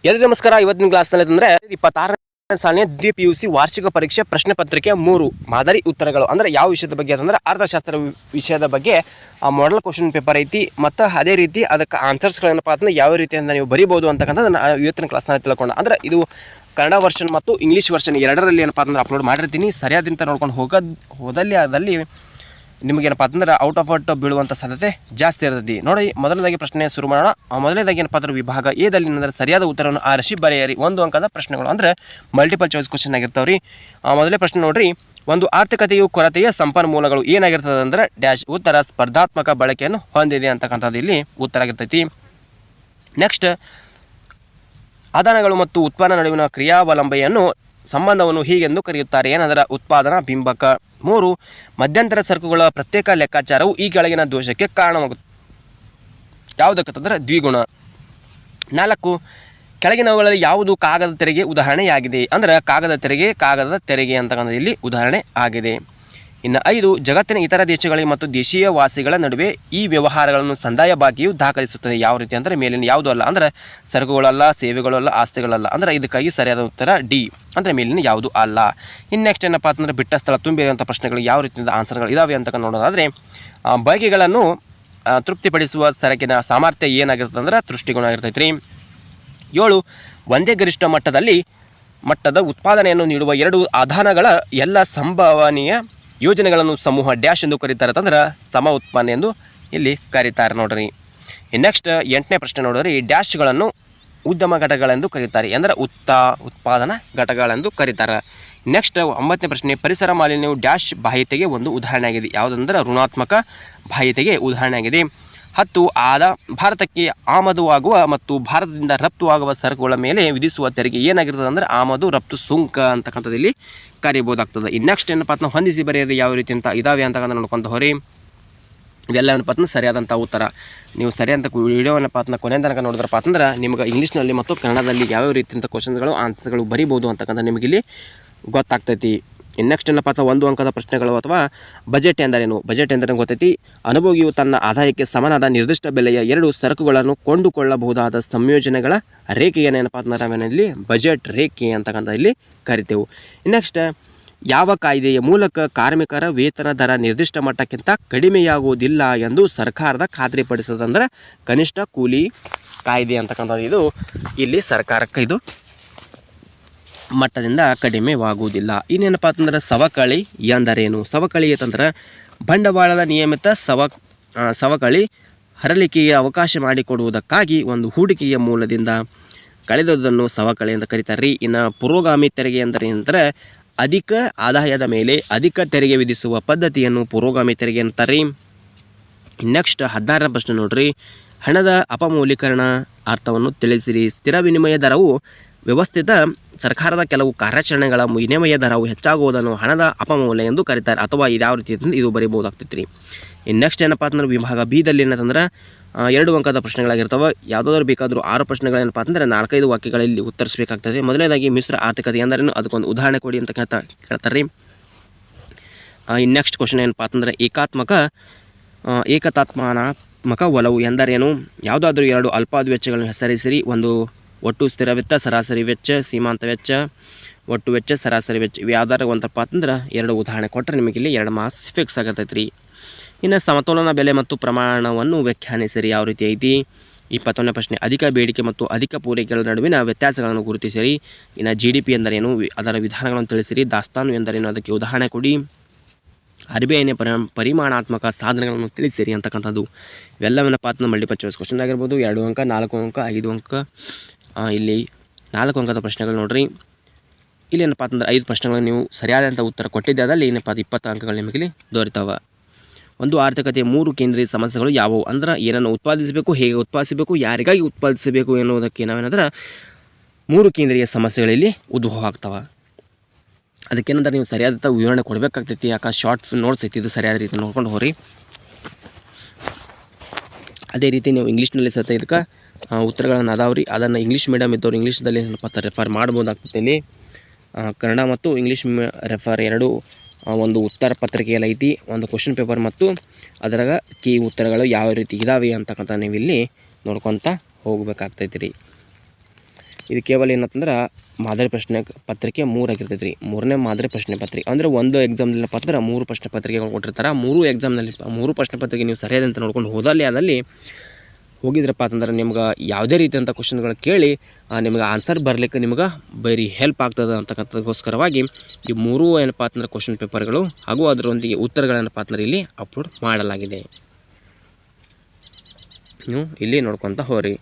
ಎಲ್ಲರಿಗೂ ನಮಸ್ಕಾರ. ಇವತ್ತಿನ ಕ್ಲಾಸ್ನಲ್ಲಿ ಅಂದರೆ 26ನೇ ಸಾಲಿನ ದ್ವಿತೀಯ PUC ವಾರ್ಷಿಕ ಪರೀಕ್ಷೆ ಪ್ರಶ್ನೆ ಪತ್ರಿಕೆ 3 ಮಾದರಿ ಉತ್ತರಗಳು. ಅಂದರೆ ಯಾವ ವಿಷಯದ ಬಗ್ಗೆ ಅಂತಂದ್ರೆ ಅರ್ಥಶಾಸ್ತ್ರ ವಿಷಯದ ಬಗ್ಗೆ ಮಾಡೆಲ್ ಕ್ವಶನ್ ಪೇಪರ್ ಐತಿ. ಮತ್ತು ಅದೇ ರೀತಿ ಅದಕ್ಕೆ ಆನ್ಸರ್ಸ್ಗಳೇನಪ್ಪ ಅಂತಂದ್ರೆ ಯಾವ ರೀತಿಯಿಂದ ನೀವು ಬರೀಬೋದು ಅಂತಕ್ಕಂಥದ್ದು ಇವತ್ತಿನ ಕ್ಲಾಸ್ನಲ್ಲಿ ತಿಳ್ಕೊಂಡು, ಅಂದರೆ ಇದು ಕನ್ನಡ ವರ್ಷನ್ ಮತ್ತು ಇಂಗ್ಲೀಷ್ ವರ್ಷನ್ ಎರಡರಲ್ಲಿ ಏನಪ್ಪ ಅಂತಂದ್ರೆ ಅಪ್ಲೋಡ್ ಮಾಡಿರ್ತೀನಿ. ಸರಿಯಾದಂತ ನೋಡ್ಕೊಂಡು ಹೋದಲ್ಲಿ ಅದಲ್ಲಿ ನಿಮಗೇನಪ್ಪ ಅಂತಂದ್ರೆ ಔಟ್ ಆಫ್ ಔಟ್ ಬೀಳುವಂಥ ಸಾಧ್ಯತೆ ಜಾಸ್ತಿ ಇರ್ತದೆ. ನೋಡಿ, ಮೊದಲನೇದಾಗಿ ಪ್ರಶ್ನೆ ಶುರು ಮಾಡೋಣ. ಮೊದಲನೇದಾಗಿ ಏನಪ್ಪ ಅಂದ್ರೆ ವಿಭಾಗ ಎದಲ್ಲಿ ಅಂದರೆ ಸರಿಯಾದ ಉತ್ತರವನ್ನು ಆರಿಸಿ ಬರೆಯಿರಿ. 1 ಅಂಕದ ಪ್ರಶ್ನೆಗಳು ಅಂದರೆ ಮಲ್ಟಿಪಲ್ ಚಾಯ್ಸ್ ಕ್ವಶನ್ ಆಗಿರ್ತಾವ್ರಿ. ಮೊದಲನೇ ಪ್ರಶ್ನೆ ನೋಡ್ರಿ, ಒಂದು ಆರ್ಥಿಕತೆಯು ಕೊರತೆಯ ಸಂಪನ್ಮೂಲಗಳು ಏನಾಗಿರ್ತದೆ ಅಂದರೆ ಡ್ಯಾಶ್. ಉತ್ತರ ಸ್ಪರ್ಧಾತ್ಮಕ ಬಳಕೆಯನ್ನು ಹೊಂದಿದೆ ಅಂತಕ್ಕಂಥದ್ದು ಇಲ್ಲಿ ಉತ್ತರ ಆಗಿರ್ತೈತಿ. ನೆಕ್ಸ್ಟ್, ಆದಾನಗಳು ಮತ್ತು ಉತ್ಪನ್ನ ನಡುವಿನ ಕ್ರಿಯಾವಲಂಬೆಯನ್ನು ಸಂಬಂಧವನ್ನು ಹೀಗೆಂದು ಕರೆಯುತ್ತಾರೆ. ಏನಂದ್ರೆ ಉತ್ಪಾದನಾ ಬಿಂಬಕ. 3, ಮಧ್ಯಂತರ ಸರಕುಗಳ ಪ್ರತ್ಯೇಕ ಲೆಕ್ಕಾಚಾರವು ಈ ಕೆಳಗಿನ ದೋಷಕ್ಕೆ ಕಾರಣವಾಗುತ್ತೆ. ಯಾವುದಕ್ಕಂತಂದ್ರೆ ದ್ವಿಗುಣ. 4, ಕೆಳಗಿನವುಗಳಲ್ಲಿ ಯಾವುದು ಕಾಗದ ತೆರಿಗೆ ಉದಾಹರಣೆಯಾಗಿದೆ. ಅಂದರೆ ಕಾಗದ ತೆರಿಗೆ ಅಂತಕ್ಕಂಥ ಇಲ್ಲಿ ಉದಾಹರಣೆ ಆಗಿದೆ. ಇನ್ನು 5, ಜಗತ್ತಿನ ಇತರ ದೇಶಗಳಿಗೆ ಮತ್ತು ದೇಶೀಯ ವಾಸಿಗಳ ನಡುವೆ ಈ ವ್ಯವಹಾರಗಳನ್ನು ಸಂದಾಯ ಬಾಕಿಯು ದಾಖಲಿಸುತ್ತದೆ. ಯಾವ ರೀತಿ ಅಂದರೆ ಮೇಲಿನ ಯಾವುದೂ ಅಲ್ಲ, ಅಂದರೆ ಸರಕುಗಳಲ್ಲ, ಸೇವೆಗಳಲ್ಲ, ಆಸ್ತಿಗಳಲ್ಲ. ಅಂದರೆ ಇದಕ್ಕಾಗಿ ಸರಿಯಾದ ಉತ್ತರ ಡಿ, ಅಂದರೆ ಮೇಲಿನ ಯಾವುದು ಅಲ್ಲ. ಇನ್ನು ನೆಕ್ಸ್ಟ್ ಏನಪ್ಪ ಅಂತಂದರೆ ಬಿಟ್ಟ ಸ್ಥಳ ತುಂಬಿರುವಂಥ ಪ್ರಶ್ನೆಗಳು ಯಾವ ರೀತಿಯಿಂದ ಆನ್ಸರ್ಗಳು ಇದಾವೆ ಅಂತ ನೋಡೋದಾದರೆ, ಬಯಕೆಗಳನ್ನು ತೃಪ್ತಿಪಡಿಸುವ ಸರಕಿನ ಸಾಮರ್ಥ್ಯ ಏನಾಗಿರ್ತದೆ ಅಂದರೆ ದೃಷ್ಟಿಗುಣ ಆಗಿರ್ತೈತೆ ರೀ. 7, ಒಂದೇ ಗರಿಷ್ಠ ಮಟ್ಟದ ಉತ್ಪಾದನೆಯನ್ನು ನೀಡುವ 2 ಆಧಾನಗಳ ಎಲ್ಲ ಸಂಭವನೀಯ ಯೋಜನೆಗಳನ್ನು ಸಮೂಹ ಡ್ಯಾಶ್ ಎಂದು ಕರೀತಾರೆ ಅಂತಂದ್ರೆ ಸಮ ಉತ್ಪನ್ನ ಎಂದು ಇಲ್ಲಿ ಕರೀತಾರೆ ನೋಡ್ರಿ. ನೆಕ್ಸ್ಟ್ 8ನೇ ಪ್ರಶ್ನೆ ನೋಡ್ರಿ, ಡ್ಯಾಶ್ಗಳನ್ನು ಉದ್ಯಮ ಘಟಕಗಳೆಂದು ಕರೀತಾರೆ. ಅಂದರೆ ಉತ್ಪಾದನಾ ಘಟಕಗಳೆಂದು ಕರೀತಾರೆ. ನೆಕ್ಸ್ಟ್ 9ನೇ ಪ್ರಶ್ನೆ, ಪರಿಸರ ಮಾಲಿನ್ಯವು ಡ್ಯಾಶ್ ಬಾಹ್ಯತೆಗೆ ಒಂದು ಉದಾಹರಣೆ ಆಗಿದೆ. ಯಾವುದಂದ್ರೆ ಋಣಾತ್ಮಕ ಬಾಹ್ಯತೆಗೆ ಉದಾಹರಣೆ ಆಗಿದೆ. 10, ಭಾರತಕ್ಕೆ ಆಮದುವಾಗುವ ಮತ್ತು ಭಾರತದಿಂದ ರಫ್ತು ಆಗುವ ಸರಕುಗಳ ಮೇಲೆ ವಿಧಿಸುವ ತೆರಿಗೆ ಏನಾಗಿರ್ತದೆ ಅಂದರೆ ಆಮದು ರಫ್ತು ಸುಂಕ ಅಂತಕ್ಕಂಥದ್ದು ಇಲ್ಲಿ ಕರಿಬೋದಾಗ್ತದೆ. ಇನ್ನು ನೆಕ್ಸ್ಟ್ ಏನಪ್ಪ ಅಂತ ಹೊಂದಿಸಿ ಬರೆಯೋದು ಯಾವ ರೀತಿ ಅಂತ ಇದಾವೆ ಅಂತಕ್ಕಂಥ ನೋಡ್ಕೊಂತ ಹೋರಿ. ಇವೆಲ್ಲ ಏನಪ್ಪ ಅಂತಂದ್ರೆ ಸರಿಯಾದಂಥ ಉತ್ತರ. ನೀವು ಸರಿಯಾದಂಥ ವಿಡಿಯೋ ಏನಪ್ಪ ಅಂತ ಕೊನೆ ತನಕ ನೋಡಿದ್ರಪ್ಪ ಅಂತಂದ್ರೆ ನಿಮ್ಗೆ ಇಂಗ್ಲೀಷ್ನಲ್ಲಿ ಮತ್ತು ಕನ್ನಡದಲ್ಲಿ ಯಾವ್ಯಾವ ರೀತಿಯಂಥ ಕ್ವಶನ್ಗಳು ಆನ್ಸರ್ಗಳು ಬರಿಬೋದು ಅಂತಕ್ಕಂಥ ನಿಮಗಿಲ್ಲಿ ಗೊತ್ತಾಗ್ತೈತಿ. ಇನ್ನು ನೆಕ್ಸ್ಟ್ ಏನಪ್ಪ ಅಥವಾ 1 ಅಂಕದ ಪ್ರಶ್ನೆಗಳು ಅಥವಾ ಬಜೆಟ್ ಎಂದರೇನು. ಬಜೆಟ್ ಎಂದರೆ ಗೊತ್ತೈತಿ, ಅನುಭೋಗಿಯು ತನ್ನ ಆದಾಯಕ್ಕೆ ಸಮನಾದ ನಿರ್ದಿಷ್ಟ ಬೆಲೆಯ 2 ಸರಕುಗಳನ್ನು ಕೊಂಡುಕೊಳ್ಳಬಹುದಾದ ಸಂಯೋಜನೆಗಳ ರೇಖೆಯೇನಪ್ಪ ಅಂತ ನಾವೇನಲ್ಲಿ ಬಜೆಟ್ ರೇಖೆ ಅಂತಕ್ಕಂಥ ಇಲ್ಲಿ ಕರಿತೇವೆ. ನೆಕ್ಸ್ಟ್, ಯಾವ ಕಾಯ್ದೆಯ ಮೂಲಕ ಕಾರ್ಮಿಕರ ವೇತನ ದರ ನಿರ್ದಿಷ್ಟ ಮಟ್ಟಕ್ಕಿಂತ ಕಡಿಮೆಯಾಗುವುದಿಲ್ಲ ಎಂದು ಸರ್ಕಾರದ ಖಾತ್ರಿಪಡಿಸೋದಂದ್ರೆ ಕನಿಷ್ಠ ಕೂಲಿ ಕಾಯ್ದೆ ಅಂತಕ್ಕಂಥದ್ದು ಇದು ಇಲ್ಲಿ ಸರ್ಕಾರಕ್ಕೆ ಇದು ಮಟ್ಟದಿಂದ ಕಡಿಮೆವಾಗುವುದಿಲ್ಲ. ಇನ್ನೇನಪ್ಪ ಅಂತಂದ್ರೆ ಸವಕಳಿ ಎಂದರೇನು. ಸವಕಳಿ ಅಂತಂದ್ರೆ ಬಂಡವಾಳದ ನಿಯಮಿತ ಸವಕಳಿ ಹರಳಿಕೆಗೆ ಅವಕಾಶ ಮಾಡಿಕೊಡುವುದಕ್ಕಾಗಿ ಒಂದು ಹೂಡಿಕೆಯ ಮೂಲದಿಂದ ಕಳೆದದನ್ನು ಸವಕಳಿ ಅಂತ ಕರೀತಾರೆ ರೀ. ಇನ್ನು ಪುರೋಗಾಮಿ ತೆರಿಗೆ ಎಂದರೆ ಅಧಿಕ ಆದಾಯದ ಮೇಲೆ ಅಧಿಕ ತೆರಿಗೆ ವಿಧಿಸುವ ಪದ್ಧತಿಯನ್ನು ಪುರೋಗಾಮಿ ತೆರಿಗೆ ಅಂತಾರೆ. ನೆಕ್ಸ್ಟ್ 16ನೇ ಪ್ರಶ್ನೆ ನೋಡ್ರಿ, ಹಣದ ಅಪಮೌಲ್ಯೀಕರಣ ಅರ್ಥವನ್ನು ತಿಳಿಸಿರಿ. ಸ್ಥಿರ ವಿನಿಮಯ ದರವು ವ್ಯವಸ್ಥಿತ ಸರ್ಕಾರದ ಕೆಲವು ಕಾರ್ಯಾಚರಣೆಗಳ ವಿನಿಮಯ ದರವು ಹೆಚ್ಚಾಗುವುದನ್ನು ಹಣದ ಅಪಮೌಲ್ಯ ಎಂದು ಕರೀತಾರೆ. ಅಥವಾ ಇದು ಯಾವ ರೀತಿ ಇದು ಬರೀಬಹುದಾಗ್ತೈತೆ ರೀ. ಇನ್ನು ನೆಕ್ಸ್ಟ್ ಏನಪ್ಪ ಅಂತಂದ್ರೆ ವಿಭಾಗ ಬಿದಲ್ಲಿ ಏನಂತಂದ್ರೆ 2 ಅಂಕದ ಪ್ರಶ್ನೆಗಳಾಗಿರ್ತವೆ. ಯಾವುದಾದ್ರೂ ಬೇಕಾದರೂ 6 ಪ್ರಶ್ನೆಗಳೇನಪ್ಪ ಅಂತಂದರೆ 4-5 ವಾಕ್ಯಗಳಲ್ಲಿ ಉತ್ತರಿಸಬೇಕಾಗ್ತದೆ. ಮೊದಲನೇದಾಗಿ ಮಿಶ್ರ ಆರ್ಥಿಕತೆ ಎಂದರೇನು, ಅದಕ್ಕೊಂದು ಉದಾಹರಣೆ ಕೊಡಿ ಅಂತ ಕೇಳ್ತಾರೆ ರೀ. ಇನ್ನು ನೆಕ್ಸ್ಟ್ ಕ್ವಶನ್ ಏನಪ್ಪ ಅಂತಂದರೆ ಏಕತಾತ್ಮನಾತ್ಮಕ ಒಲವು ಎಂದರೇನು. ಯಾವುದಾದ್ರೂ 2 ಅಲ್ಪಾವಧಿ ವೆಚ್ಚಗಳನ್ನು ಹೆಸರಿಸಿರಿ. ಒಂದು ಒಟ್ಟು ಸ್ಥಿರ ವೆಚ್ಚ, ಸರಾಸರಿ ವೆಚ್ಚ, ಸೀಮಾಂತ ವೆಚ್ಚ, ಒಟ್ಟು ವೆಚ್ಚ, ಸರಾಸರಿ ವೆಚ್ಚ. ಇವು ಯಾವ್ದಾರು ಒಂದಪ್ಪ ಅಂತಂದ್ರೆ 2 ಉದಾಹರಣೆ ಕೊಟ್ಟರೆ ನಿಮಗೆ ಇಲ್ಲಿ 2 ಮಾರ್ಕ್ಸ್ ಫಿಕ್ಸ್ ಆಗತೈತೆ ರೀ. ಇನ್ನು ಸಮತೋಲನ ಬೆಲೆ ಮತ್ತು ಪ್ರಮಾಣವನ್ನು ವ್ಯಾಖ್ಯಾನಿಸಿರಿ. ಯಾವ ರೀತಿ ಐತಿ. 21ನೇ ಪ್ರಶ್ನೆ, ಅಧಿಕ ಬೇಡಿಕೆ ಮತ್ತು ಅಧಿಕ ಪೂರೈಕೆಗಳ ನಡುವಿನ ವ್ಯತ್ಯಾಸಗಳನ್ನು ಗುರುತಿಸಿರಿ. ಇನ್ನು GDP ಎಂದರೇನು, ಅದರ ವಿಧಾನಗಳನ್ನು ತಿಳಿಸಿರಿ. ದಾಸ್ತಾನು ಎಂದರೇನು, ಅದಕ್ಕೆ ಉದಾಹರಣೆ ಕೊಡಿ. RBIನ ಪರಿಮಾಣಾತ್ಮಕ ಸಾಧನಗಳನ್ನು ತಿಳಿಸಿರಿ ಅಂತಕ್ಕಂಥದ್ದು. ಇವೆಲ್ಲವೇನಪ್ಪ ಅಂತಂದ್ರೆ ಮಲ್ಟಿಪಲ್ ಚಾಯ್ಸ್ ಕ್ವಶನ್ ಆಗಿರ್ಬೋದು. 2 ಅಂಕ, 4 ಅಂಕ, 5 ಅಂಕ. ಇಲ್ಲಿ 4 ಅಂಕದ ಪ್ರಶ್ನೆಗಳು ನೋಡ್ರಿ. ಇಲ್ಲಿ ಏನಪ್ಪ ಅಂತಂದ್ರೆ 5 ಪ್ರಶ್ನೆಗಳು ನೀವು ಸರಿಯಾದಂಥ ಉತ್ತರ ಕೊಟ್ಟಿದ್ದಾದಲ್ಲಿ ಏನಪ್ಪ 20 ಅಂಕಗಳು ನಿಮಗೆ ದೊರೆತವೆ. ಒಂದು ಆರ್ಥಿಕತೆಯ 3 ಕೇಂದ್ರೀಯ ಸಮಸ್ಯೆಗಳು ಯಾವುವು ಅಂದ್ರೆ ಏನನ್ನು ಉತ್ಪಾದಿಸಬೇಕು, ಹೇಗೆ ಉತ್ಪಾದಿಸಬೇಕು, ಯಾರಿಗಾಗಿ ಉತ್ಪಾದಿಸಬೇಕು ಎನ್ನುವುದಕ್ಕೆ ನಾವೇನಂದ್ರೆ 3 ಕೇಂದ್ರೀಯ ಸಮಸ್ಯೆಗಳಲ್ಲಿ ಉದ್ಭವ ಆಗ್ತವೆ. ಅದಕ್ಕೇನಂದ್ರೆ ನೀವು ಸರಿಯಾದ ವಿವರಣೆ ಕೊಡಬೇಕಾಗ್ತೈತಿ. ಯಾಕೆ ಶಾರ್ಟ್ ನೋಟ್ಸ್ ಐತಿ, ಇದು ಸರಿಯಾದ ರೀತಿ ನೋಡ್ಕೊಂಡು ಹೋಗ್ರಿ. ಅದೇ ರೀತಿ ನೀವು ಇಂಗ್ಲೀಷ್ನಲ್ಲಿ ಸಹಿತ ಇದಕ್ಕೆ ಉತ್ತರಗಳನ್ನು ಅದಾವ್ರಿ. ಅದನ್ನು ಇಂಗ್ಲೀಷ್ ಮೀಡಿಯಮ್ ಇದ್ದವ್ರು ಇಂಗ್ಲೀಷ್ದಲ್ಲಿ ಏನಪ್ಪ ರೆಫರ್ ಮಾಡ್ಬೋದಾಗ್ತೈತಿ. ಇಲ್ಲಿ ಕನ್ನಡ ಮತ್ತು ಇಂಗ್ಲೀಷ್ ರೆಫರ್ 2 ಒಂದು ಉತ್ತರ ಪತ್ರಿಕೆಯಲ್ಲಿ ಐತಿ, ಒಂದು ಕ್ವಶನ್ ಪೇಪರ್ ಮತ್ತು ಅದರಾಗ ಕೀ ಉತ್ತರಗಳು ಯಾವ ರೀತಿ ಇದಾವೆ ಅಂತಕ್ಕಂಥ ನೀವು ಇಲ್ಲಿ ನೋಡ್ಕೊತ ಹೋಗ್ಬೇಕಾಗ್ತೈತಿ ರೀ. ಇದು ಕೇವಲ ಏನಂತಂದ್ರೆ ಮಾದರಿ ಪ್ರಶ್ನೆ ಪತ್ರಿಕೆ 3 ಆಗಿರ್ತೈತೆ ರೀ. 3ನೇ ಮಾದರಿ ಪ್ರಶ್ನೆ ಪತ್ರಿಕೆ ಅಂದರೆ ಒಂದು ಎಕ್ಸಾಮ್ನಲ್ಲಪ್ಪ ಅಂದ್ರೆ 3 ಪ್ರಶ್ನೆ ಪತ್ರಿಕೆಗಳು ಕೊಟ್ಟಿರ್ತಾರೆ. 3 ಎಕ್ಸಾಮ್ನಲ್ಲಿ 3 ಪ್ರಶ್ನೆ ಪತ್ರಿಕೆ ನೀವು ಸರಿಯಾದಂತ ನೋಡ್ಕೊಂಡು ಅದಲ್ಲಿ ಹೋಗಿದ್ರಪ್ಪ ಅಂತಂದ್ರೆ ನಿಮ್ಗೆ ಯಾವುದೇ ರೀತಿಯಂಥ ಕ್ವಶನ್ಗಳು ಕೇಳಿ ನಿಮ್ಗೆ ಆನ್ಸರ್ ಬರಲಿಕ್ಕೆ ನಿಮ್ಗೆ ಬರೀ ಹೆಲ್ಪ್ ಆಗ್ತದೆ ಅಂತಕ್ಕಂಥದ್ಗೋಸ್ಕರವಾಗಿ ಈ 3 ಏನಪ್ಪ ಅಂತಂದ್ರೆ ಕ್ವಶನ್ ಪೇಪರ್ಗಳು ಹಾಗೂ ಅದರೊಂದಿಗೆ ಉತ್ತರಗಳೇನಪ್ಪ ಅಂತಂದ್ರೆ ಇಲ್ಲಿ ಅಪ್ಲೋಡ್ ಮಾಡಲಾಗಿದೆ. ನೀವು ಇಲ್ಲಿ ನೋಡ್ಕೊತ ಹೋರಿ.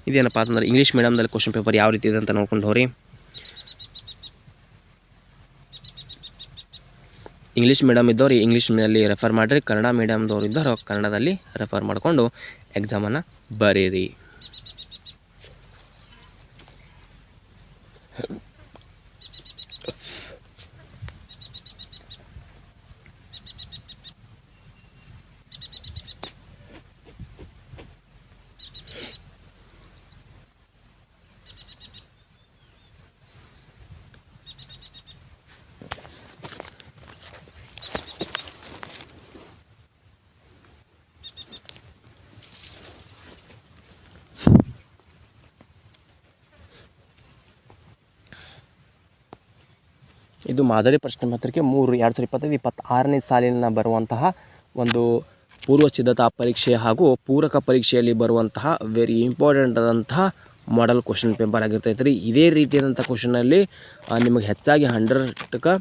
ಇದೇನಪ್ಪ ಅಂತಂದ್ರೆ ಇಂಗ್ಲೀಷ್ ಮೀಡಿಯಮ್ದಲ್ಲಿ ಕ್ವಶನ್ ಪೇಪರ್ ಯಾವ ರೀತಿ ಇದೆ ಅಂತ ನೋಡ್ಕೊಂಡು ಹೋರಿ. ಇಂಗ್ಲೀಷ್ ಮೀಡಿಯಮ್ ಇದ್ದವ್ರು ಇಂಗ್ಲೀಷ್ನಲ್ಲಿ ರೆಫರ್ ಮಾಡಿರಿ, ಕನ್ನಡ ಮೀಡಿಯಮ್ದವ್ರು ಇದ್ದವರು ಕನ್ನಡದಲ್ಲಿ ರೆಫರ್ ಮಾಡಿಕೊಂಡು ಎಕ್ಸಾಮನ್ನು ಬರೀರಿ. ಇದು ಮಾದರಿ ಪ್ರಶ್ನೆ ಪತ್ರಿಕೆ 3 2025-26ನೇ ಸಾಲಿನ ಬರುವಂತಹ ಒಂದು ಪೂರ್ವ ಸಿದ್ಧತಾ ಪರೀಕ್ಷೆ ಹಾಗೂ ಪೂರಕ ಪರೀಕ್ಷೆಯಲ್ಲಿ ಬರುವಂತಹ ವೆರಿ ಇಂಪಾರ್ಟೆಂಟ್ ಆದಂತಹ ಮಾಡೆಲ್ ಕ್ವಶನ್ ಪೇಪರ್ ಆಗಿರ್ತೈತೆ ರೀ. ಇದೇ ರೀತಿಯಾದಂಥ ಕ್ವಶನಲ್ಲಿ ನಿಮಗೆ ಹೆಚ್ಚಾಗಿ 100ಕ್ಕೆ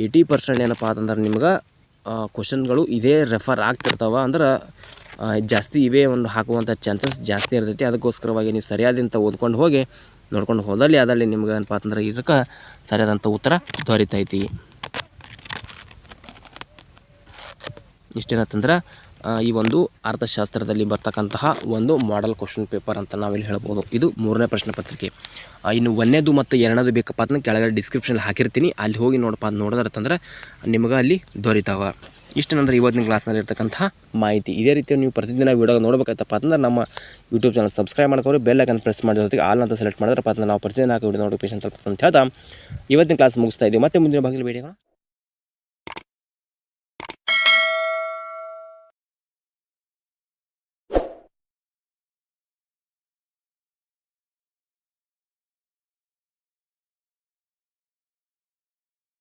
80% ಏನಪ್ಪ ಅಂತಂದ್ರೆ ನಿಮ್ಗೆ ಕ್ವಶನ್ಗಳು ಇದೇ ರೆಫರ್ ಆಗ್ತಿರ್ತಾವೆ. ಅಂದ್ರೆ ಜಾಸ್ತಿ ಇವೇ ಒಂದು ಹಾಕುವಂಥ ಚಾನ್ಸಸ್ ಜಾಸ್ತಿ ಇರ್ತೈತಿ. ಅದಕ್ಕೋಸ್ಕರವಾಗಿ ನೀವು ಸರಿಯಾದಂಥ ಓದ್ಕೊಂಡು ಹೋಗಿ ನೋಡ್ಕೊಂಡು ಅದಲ್ಲಿ ನಿಮ್ಗೆ ಏನಪ್ಪ ಅಂತಂದ್ರೆ ಇದಕ್ಕೆ ಸರಿಯಾದಂಥ ಉತ್ತರ ದೊರೀತೈತಿ. ಇಷ್ಟೇನಂತಂದ್ರೆ ಈ ಒಂದು ಅರ್ಥಶಾಸ್ತ್ರದಲ್ಲಿ ಬರ್ತಕ್ಕಂತಹ ಒಂದು ಮಾಡೆಲ್ ಕ್ವಶನ್ ಪೇಪರ್ ಅಂತ ನಾವಿಲ್ಲಿ ಹೇಳ್ಬೋದು. ಇದು 3ನೇ ಪ್ರಶ್ನೆ ಪತ್ರಿಕೆ. ಇನ್ನು 1ನೇದು ಮತ್ತು 2ನೇದು ಬೇಕಪ್ಪ ಅದನ್ನ ಕೆಳಗಡೆ ಡಿಸ್ಕ್ರಿಪ್ಷನಲ್ಲಿ ಹಾಕಿರ್ತೀನಿ, ಅಲ್ಲಿ ಹೋಗಿ ನೋಡೋದಂದ್ರೆ ನಿಮ್ಗೆ ಅಲ್ಲಿ ದೊರೀತಾವೆ. ಇಷ್ಟೇನಂದ್ರೆ ಇವತ್ತಿನ ಕ್ಲಾಸ್ನಲ್ಲಿ ಇರ್ತಕ್ಕಂತಹ ಮಾಹಿತಿ. ಇದೇ ರೀತಿ ನೀವು ಪ್ರತಿದಿನ ವೀಡಿಯೋ ನೋಡಬೇಕಾಯ್ತಪ್ಪ ಅಂತಂದ್ರೆ ನಮ್ಮ ಯೂಟ್ಯೂಬ್ ಚಾನಲ್ ಸಬ್ಸ್ಕ್ರೈಬ್ ಮಾಡ್ಕೊಂಡು ಬೆಲ್ ಐಕಾನ್ ಪ್ರೆಸ್ ಮಾಡಿದ ಜೊತೆಗೆ ಆಲ್ ಅಂತ ಸೆಲೆಕ್ಟ್ ಮಾಡಿದ್ರಪ್ಪ ಅಂತಂದ್ರೆ ನಾವು ಪ್ರತಿದಿನ ವೀಡಿಯೋ ನೋಟಿಫಿಕೇಶನ್ ತಲುಪುತ್ತೆ ಅಂತ ಹೇಳ್ತಾ ಇವತ್ತಿನ ಕ್ಲಾಸ್ ಮುಗಿಸ್ತಾ ಇದ್ದೀವಿ. ಮತ್ತೆ ಮುಂದಿನ ಭಾಗದಲ್ಲಿ ವಿಡಿಯೋಗಳು